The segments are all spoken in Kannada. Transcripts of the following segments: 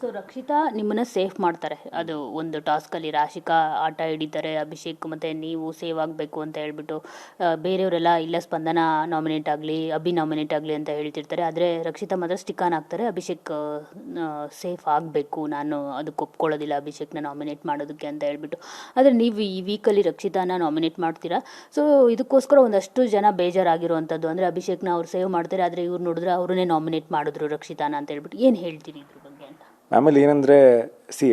ಸೊ ರಕ್ಷಿತಾ ನಿಮ್ಮನ್ನ ಸೇಫ್ ಮಾಡ್ತಾರೆ. ಅದು ಒಂದು ಟಾಸ್ಕಲ್ಲಿ ರಾಶಿಕಾ ಆಟ ಹಿಡಿತಾರೆ, ಅಭಿಷೇಕ್ ಮತ್ತು ನೀವು ಸೇವ್ ಆಗಬೇಕು ಅಂತ ಹೇಳ್ಬಿಟ್ಟು ಬೇರೆಯವರೆಲ್ಲ ಇಲ್ಲ ಸ್ಪಂದನ ನಾಮಿನೇಟ್ ಆಗಲಿ, ಅಭಿ ನಾಮಿನೇಟ್ ಆಗಲಿ ಅಂತ ಹೇಳ್ತಿರ್ತಾರೆ. ಆದರೆ ರಕ್ಷಿತಾ ಮಾತ್ರ ಸ್ಟಿಕ್ ಆನ್ ಆಗ್ತಾರೆ, ಅಭಿಷೇಕ್ ಸೇಫ್ ಆಗಬೇಕು, ನಾನು ಅದಕ್ಕೆ ಒಪ್ಕೊಳ್ಳೋದಿಲ್ಲ ಅಭಿಷೇಕ್ನ ನಾಮಿನೇಟ್ ಮಾಡೋದಕ್ಕೆ ಅಂತ ಹೇಳ್ಬಿಟ್ಟು. ಆದರೆ ನೀವು ಈ ವೀಕಲ್ಲಿ ರಕ್ಷಿತಾನ ನಾಮಿನೇಟ್ ಮಾಡ್ತೀರಾ. ಸೊ ಇದಕ್ಕೋಸ್ಕರ ಒಂದಷ್ಟು ಜನ ಬೇಜಾರಾಗಿರುವಂಥದ್ದು, ಅಂದರೆ ಅಭಿಷೇಕ್ನ ಅವ್ರು ಸೇವ್ ಮಾಡ್ತಾರೆ, ಆದರೆ ಇವ್ರು ನೋಡಿದ್ರೆ ಅವ್ರನ್ನೇ ನಾಮಿನೇಟ್ ಮಾಡಿದ್ರು ರಕ್ಷಿತಾನ ಅಂತ ಹೇಳ್ಬಿಟ್ಟು. ಏನು ಹೇಳ್ತೀರಿ ಇದ್ರ ಬಗ್ಗೆ ಅಂತ? ಆಮೇಲೆ ಏನಂದರೆ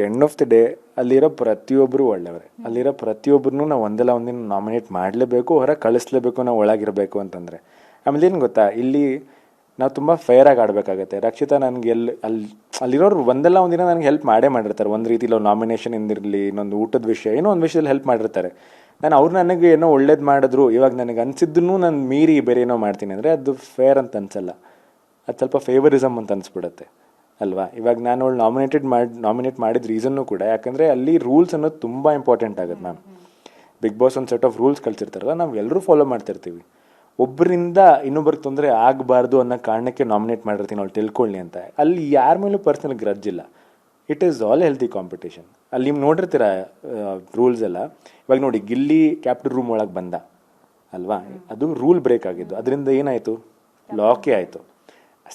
ಎಂಡ್ ಆಫ್ ದಿ ಡೇ ಅಲ್ಲಿರೋ ಪ್ರತಿಯೊಬ್ಬರು ಒಳ್ಳೆಯವರೇ. ಅಲ್ಲಿರೋ ಪ್ರತಿಯೊಬ್ಬರನ್ನೂ ನಾವು ಒಂದಲ್ಲ ಒಂದಿನ ನಾಮಿನೇಟ್ ಮಾಡಲೇಬೇಕು, ಹೊರ ಕಳಿಸ್ಲೇಬೇಕು, ನಾವು ಒಳಗಿರಬೇಕು ಅಂತಂದರೆ. ಆಮೇಲೆ ಏನು ಗೊತ್ತಾ, ಇಲ್ಲಿ ನಾವು ತುಂಬ ಫೇರಾಗಿ ಆಡಬೇಕಾಗತ್ತೆ. ರಕ್ಷಿತಾ ನನಗೆ ಅಲ್ಲಿರೋರು ಒಂದಲ್ಲ ಒಂದಿನ ನನಗೆ ಹೆಲ್ಪ್ ಮಾಡೇ ಮಾಡಿರ್ತಾರೆ. ಒಂದು ರೀತಿಲಿ ಅವ್ರು ನಾಮಿನೇಷನ್ ಇಂದಿರಲಿ, ಇನ್ನೊಂದು ಊಟದ ವಿಷಯ, ಏನೋ ಒಂದು ವಿಷಯದಲ್ಲಿ ಹೆಲ್ಪ್ ಮಾಡಿರ್ತಾರೆ. ನಾನು ಅವ್ರು ನನಗೆ ಏನೋ ಒಳ್ಳೇದು ಮಾಡಿದ್ರು, ಇವಾಗ ನನಗೆ ಅನಿಸಿದ್ದನ್ನು ನಾನು ಮೀರಿ ಬೇರೆ ಏನೋ ಮಾಡ್ತೀನಿ ಅಂದರೆ ಅದು ಫೇರ್ ಅಂತ ಅನ್ಸಲ್ಲ, ಅದು ಸ್ವಲ್ಪ ಫೇವರಿಸಮ್ ಅಂತ ಅನಿಸ್ಬಿಡುತ್ತೆ ಅಲ್ವಾ. ಇವಾಗ ನಾನು ಅವಳು ನಾಮಿನೇಟ್ ಮಾಡಿದ ರೀಸನ್ನು ಕೂಡ ಯಾಕಂದರೆ ಅಲ್ಲಿ ರೂಲ್ಸ್ ಅನ್ನೋದು ತುಂಬ ಇಂಪಾರ್ಟೆಂಟ್ ಆಗುತ್ತೆ ಮ್ಯಾಮ್. ಬಿಗ್ ಬಾಸ್ ಒಂದು ಸೆಟ್ ಆಫ್ ರೂಲ್ಸ್ ಕಳ್ಸಿರ್ತಾರಲ್ಲ, ನಾವು ಎಲ್ಲರೂ ಫಾಲೋ ಮಾಡ್ತಿರ್ತೀವಿ. ಒಬ್ಬರಿಂದ ಇನ್ನೊಬ್ಬರಿಗೆ ತೊಂದರೆ ಆಗಬಾರ್ದು ಅನ್ನೋ ಕಾರಣಕ್ಕೆ ನಾಮಿನೇಟ್ ಮಾಡಿರ್ತೀನಿ ಅವಳು ತಿಳ್ಕೊಳ್ಳಿ ಅಂತ. ಅಲ್ಲಿ ಯಾರ ಮೇಲೂ ಪರ್ಸನಲ್ ಗ್ರಜ್ ಇಲ್ಲ. It is all healthy competition. ಅಲ್ಲಿ ನೀವು ನೋಡಿರ್ತೀರ ರೂಲ್ಸ್ ಎಲ್ಲ. ಇವಾಗ ನೋಡಿ, ಗಿಲ್ಲಿ ಕ್ಯಾಪ್ಟನ್ ರೂಮ್ ಒಳಗೆ ಬಂದ ಅಲ್ವಾ, ಅದು ರೂಲ್ ಬ್ರೇಕ್ ಆಗಿದ್ದು, ಅದರಿಂದ ಏನಾಯಿತು, ಲಾಕೇ ಆಯಿತು.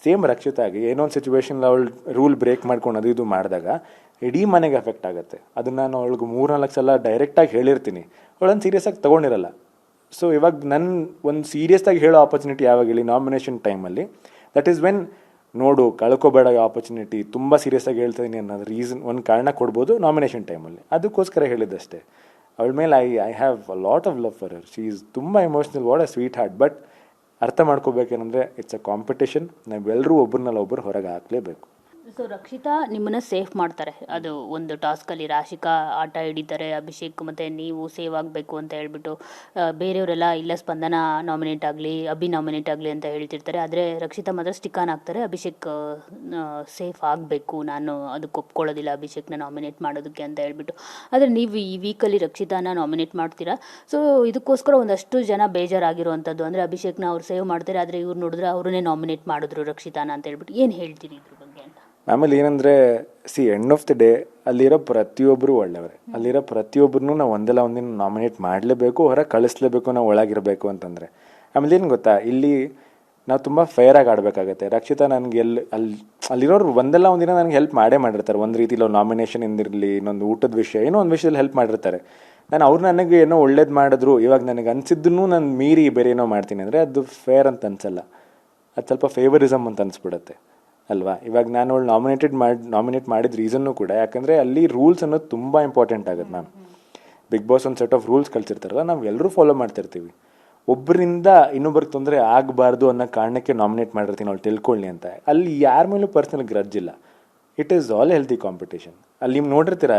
ಸೇಮ್ ರಕ್ಷಿತಾಗಿ ಏನೋ ಒಂದು ಸಿಚುವೇಶನ್ ಅವಳು ರೂಲ್ ಬ್ರೇಕ್ ಮಾಡ್ಕೊಂಡು ಅದು ಇದು ಮಾಡಿದಾಗ ಇಡೀ ಮನೆಗೆ ಎಫೆಕ್ಟ್ ಆಗುತ್ತೆ. ಅದನ್ನು ನಾನು ಅವಳಿಗೆ 3-4 ಸಲ ಡೈರೆಕ್ಟಾಗಿ ಹೇಳಿರ್ತೀನಿ, ಅವಳನ್ನು ಸೀರಿಯಸ್ಸಾಗಿ ತೊಗೊಂಡಿರಲ್ಲ. ಸೊ ಇವಾಗ ನನ್ನ ಒಂದು ಸೀರಿಯಸ್ಸಾಗಿ ಹೇಳೋ ಆಪರ್ಚುನಿಟಿ ಯಾವಾಗ ಹೇಳಿ, ನಾಮಿನೇಷನ್ ಟೈಮಲ್ಲಿ. ದಟ್ ಈಸ್ ವೆನ್ ನೋಡು ಕಳ್ಕೊಬೇಡ ಆಪರ್ಚುನಿಟಿ, ತುಂಬ ಸೀರಿಯಸ್ಸಾಗಿ ಹೇಳ್ತಾಯಿದ್ದೀನಿ ಅನ್ನೋದು ರೀಸನ್, ಒಂದು ಕಾರಣ ಕೊಡ್ಬೋದು ನಾಮಿನೇಷನ್ ಟೈಮಲ್ಲಿ. ಅದಕ್ಕೋಸ್ಕರ ಹೇಳಿದ್ದಷ್ಟೇ. ಅವಳ ಮೇಲೆ I have a lot of love for her. She is ತುಂಬ emotional, what a sweetheart. But ಅರ್ಥ ಮಾಡ್ಕೋಬೇಕೇನೆಂದರೆ ಇಟ್ಸ್ ಅ ಕಾಂಪಿಟೇಷನ್. ನಾವೆಲ್ಲರೂ ಒಬ್ಬರನ್ನೆಲ್ಲ ಒಬ್ಬರು ಹೊರಗೆ ಹಾಕಲೇಬೇಕು. ಸೊ ರಕ್ಷಿತಾ ನಿಮ್ಮನ್ನ ಸೇಫ್ ಮಾಡ್ತಾರೆ. ಅದು ಒಂದು ಟಾಸ್ಕಲ್ಲಿ ರಾಶಿಕಾ ಆಟ ಹಿಡಿತಾರೆ, ಅಭಿಷೇಕ್ ಮತ್ತು ನೀವು ಸೇವ್ ಆಗಬೇಕು ಅಂತ ಹೇಳ್ಬಿಟ್ಟು ಬೇರೆಯವರೆಲ್ಲ ಇಲ್ಲ ಸ್ಪಂದನ ನಾಮಿನೇಟ್ ಆಗಲಿ, ಅಭಿ ನಾಮಿನೇಟ್ ಆಗಲಿ ಅಂತ ಹೇಳ್ತಿರ್ತಾರೆ. ಆದರೆ ರಕ್ಷಿತಾ ಮಾತ್ರ ಸ್ಟಿಕ್ ಆನ್ ಆಗ್ತಾರೆ, ಅಭಿಷೇಕ್ ಸೇಫ್ ಆಗಬೇಕು, ನಾನು ಅದಕ್ಕೆ ಒಪ್ಕೊಳ್ಳೋದಿಲ್ಲ ಅಭಿಷೇಕ್ನ ನಾಮಿನೇಟ್ ಮಾಡೋದಕ್ಕೆ ಅಂತ ಹೇಳ್ಬಿಟ್ಟು. ಆದರೆ ನೀವು ಈ ವೀಕಲ್ಲಿ ರಕ್ಷಿತಾನ ನಾಮಿನೇಟ್ ಮಾಡ್ತೀರಾ. ಸೊ ಇದಕ್ಕೋಸ್ಕರ ಒಂದಷ್ಟು ಜನ ಬೇಜಾರಾಗಿರುವಂಥದ್ದು, ಅಂದರೆ ಅಭಿಷೇಕ್ನ ಅವ್ರು ಸೇವ್ ಮಾಡ್ತಾರೆ, ಆದರೆ ಇವ್ರು ನೋಡಿದ್ರೆ ಅವ್ರನ್ನೇ ನಾಮಿನೇಟ್ ಮಾಡಿದ್ರು ರಕ್ಷಿತಾನ ಅಂತ ಹೇಳ್ಬಿಟ್ಟು. ಏನು ಹೇಳ್ತೀರಿ ಇದ್ರ ಬಗ್ಗೆ ಅಂತ? ಆಮೇಲೆ ಏನಂದರೆ ಎಂಡ್ ಆಫ್ ದಿ ಡೇ ಅಲ್ಲಿರೋ ಪ್ರತಿಯೊಬ್ಬರು ಒಳ್ಳೆಯವರೇ. ಅಲ್ಲಿರೋ ಪ್ರತಿಯೊಬ್ಬರನ್ನೂ ನಾವು ಒಂದಲ್ಲ ಒಂದಿನ ನಾಮಿನೇಟ್ ಮಾಡಲೇಬೇಕು, ಹೊರ ಕಳಿಸ್ಲೇಬೇಕು, ನಾವು ಒಳಗಿರಬೇಕು ಅಂತಂದರೆ. ಆಮೇಲೆ ಏನು ಗೊತ್ತಾ, ಇಲ್ಲಿ ನಾವು ತುಂಬ ಫೇರಾಗಿ ಆಡಬೇಕಾಗತ್ತೆ. ರಕ್ಷಿತಾ ನನಗೆ ಅಲ್ಲಿರೋರು ಒಂದಲ್ಲ ಒಂದಿನ ನನಗೆ ಹೆಲ್ಪ್ ಮಾಡೇ ಮಾಡಿರ್ತಾರೆ. ಒಂದು ರೀತಿಲಿ ಅವ್ರು ನಾಮಿನೇಷನ್ ಇಂದಿರಲಿ, ಇನ್ನೊಂದು ಊಟದ ವಿಷಯ, ಏನೋ ಒಂದು ವಿಷಯದಲ್ಲಿ ಹೆಲ್ಪ್ ಮಾಡಿರ್ತಾರೆ. ನಾನು ಅವ್ರು ನನಗೆ ಏನೋ ಒಳ್ಳೇದು ಮಾಡಿದ್ರು, ಇವಾಗ ನನಗೆ ಅನಿಸಿದ್ದನ್ನು ನಾನು ಮೀರಿ ಬೇರೆ ಏನೋ ಮಾಡ್ತೀನಿ ಅಂದರೆ ಅದು ಫೇರ್ ಅಂತ ಅನ್ಸಲ್ಲ, ಅದು ಸ್ವಲ್ಪ ಫೇವರಿಸಮ್ ಅಂತ ಅನಿಸ್ಬಿಡುತ್ತೆ ಅಲ್ವಾ. ಇವಾಗ ನಾನು ಅವಳು ನಾಮಿನೇಟ್ ಮಾಡಿದ ರೀಸನ್ನು ಕೂಡ ಯಾಕಂದರೆ ಅಲ್ಲಿ ರೂಲ್ಸ್ ಅನ್ನೋದು ತುಂಬ ಇಂಪಾರ್ಟೆಂಟ್ ಆಗುತ್ತೆ ಮ್ಯಾಮ್. ಬಿಗ್ ಬಾಸ್ ಒಂದು ಸೆಟ್ ಆಫ್ ರೂಲ್ಸ್ ಕಳ್ಸಿರ್ತಾರಲ್ಲ, ನಾವು ಎಲ್ಲರೂ ಫಾಲೋ ಮಾಡ್ತಿರ್ತೀವಿ. ಒಬ್ಬರಿಂದ ಇನ್ನೊಬ್ಬರಿಗೆ ತೊಂದರೆ ಆಗಬಾರ್ದು ಅನ್ನೋ ಕಾರಣಕ್ಕೆ ನಾಮಿನೇಟ್ ಮಾಡಿರ್ತೀನಿ ಅವಳು ತಿಳ್ಕೊಳ್ಳಿ ಅಂತ. ಅಲ್ಲಿ ಯಾರ ಮೇಲೂ ಪರ್ಸನಲ್ ಗ್ರಜ್ ಇಲ್ಲ. It is all healthy competition. ಅಲ್ಲಿ ನೀವು ನೋಡಿರ್ತೀರ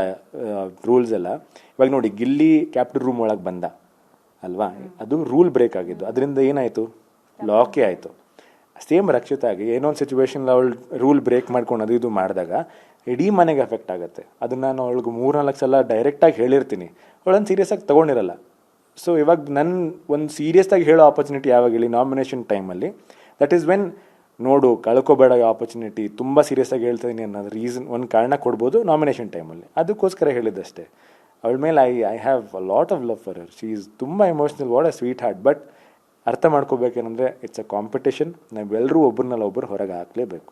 ರೂಲ್ಸ್ ಎಲ್ಲ. ಇವಾಗ ನೋಡಿ, ಗಿಲ್ಲಿ ಕ್ಯಾಪ್ಟನ್ ರೂಮ್ ಒಳಗೆ ಬಂದ ಅಲ್ವಾ, ಅದು ರೂಲ್ ಬ್ರೇಕ್ ಆಗಿದ್ದು, ಅದರಿಂದ ಏನಾಯಿತು, ಲಾಕೇ ಆಯಿತು. ಸೇಮ್ ರಕ್ಷಿತಾಗಿ ಏನೋ ಒಂದು ಸಿಚುವೇಶನ್ ಅವಳು ರೂಲ್ ಬ್ರೇಕ್ ಮಾಡ್ಕೊಂಡು ಅದು ಇದು ಮಾಡಿದಾಗ ಇಡೀ ಮನೆಗೆ ಎಫೆಕ್ಟ್ ಆಗುತ್ತೆ. ಅದನ್ನು ನಾನು ಅವಳಿಗೆ 3-4 ಸಲ ಡೈರೆಕ್ಟಾಗಿ ಹೇಳಿರ್ತೀನಿ, ಅವಳನ್ನು ಸೀರಿಯಸ್ಸಾಗಿ ತೊಗೊಂಡಿರಲ್ಲ. ಸೊ ಇವಾಗ ನನ್ನ ಒಂದು ಸೀರಿಯಸ್ಸಾಗಿ ಹೇಳೋ ಆಪರ್ಚುನಿಟಿ ಯಾವಾಗ ಹೇಳಿ, ನಾಮಿನೇಷನ್ ಟೈಮಲ್ಲಿ. ದಟ್ ಈಸ್ ವೆನ್ ನೋಡು ಕಳ್ಕೊಬೇಡ ಆಪರ್ಚುನಿಟಿ, ತುಂಬ ಸೀರಿಯಸ್ಸಾಗಿ ಹೇಳ್ತಾಯಿದ್ದೀನಿ ಅನ್ನೋದು ರೀಸನ್, ಒಂದು ಕಾರಣ ಕೊಡ್ಬೋದು ನಾಮಿನೇಷನ್ ಟೈಮಲ್ಲಿ. ಅದಕ್ಕೋಸ್ಕರ ಹೇಳಿದ್ದಷ್ಟೇ. ಅವಳ ಮೇಲೆ I have a lot of love for her. She is ತುಂಬ emotional, what a sweetheart. But ಅರ್ಥ ಮಾಡ್ಕೋಬೇಕೇನೆಂದರೆ ಇಟ್ಸ್ ಅ ಕಾಂಪಿಟೇಷನ್. ನಾವೆಲ್ಲರೂ ಒಬ್ಬರನ್ನೆಲ್ಲ ಒಬ್ಬರು ಹೊರಗೆ ಹಾಕಲೇಬೇಕು.